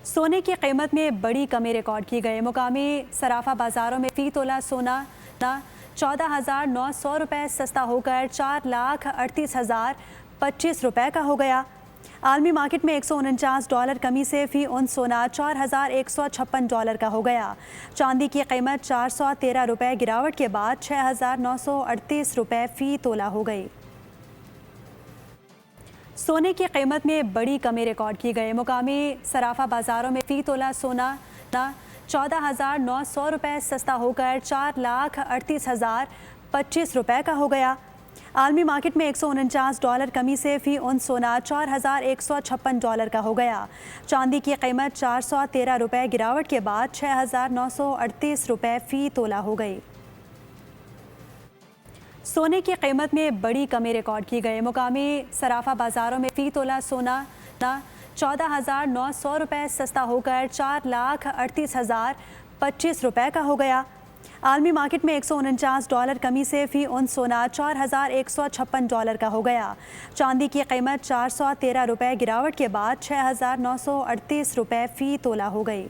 सोने की कीमत में बड़ी कमी रिकॉर्ड की गई। मुकामी सराफा बाजारों में फ़ी तोला सोना 14,900 रुपये सस्ता होकर 4,38,025 रुपये का हो गया। आलमी मार्केट में $149 कमी से फ़ी उन सोना $4,156 का हो गया। चांदी की कीमत 413 रुपये गिरावट के बाद 6,938 रुपये फ़ी तोला हो गई। सोने की कीमत में बड़ी कमी रिकॉर्ड की गई। मुकामी सराफा बाजारों में फ़ी तोला सोना 14,900 रुपये सस्ता होकर 4,38,025 रुपये का हो गया। आलमी मार्केट में $149 कमी से फ़ी उन सोना $4,156 का हो गया। चांदी की कीमत 413 रुपये गिरावट के बाद 6,938 रुपये फ़ी तोला हो गई। सोने की कीमत में बड़ी कमी रिकॉर्ड की गई। मुकामी सराफा बाजारों में फ़ी तोला सोना 14,900 रुपये सस्ता होकर 4,38,025 रुपये का हो गया। आलमी मार्केट में $149 कमी से फ़ी उन सोना $4,156 का हो गया। चांदी की कीमत 413 रुपये गिरावट के बाद 6,938 रुपये फ़ी तोला हो गई।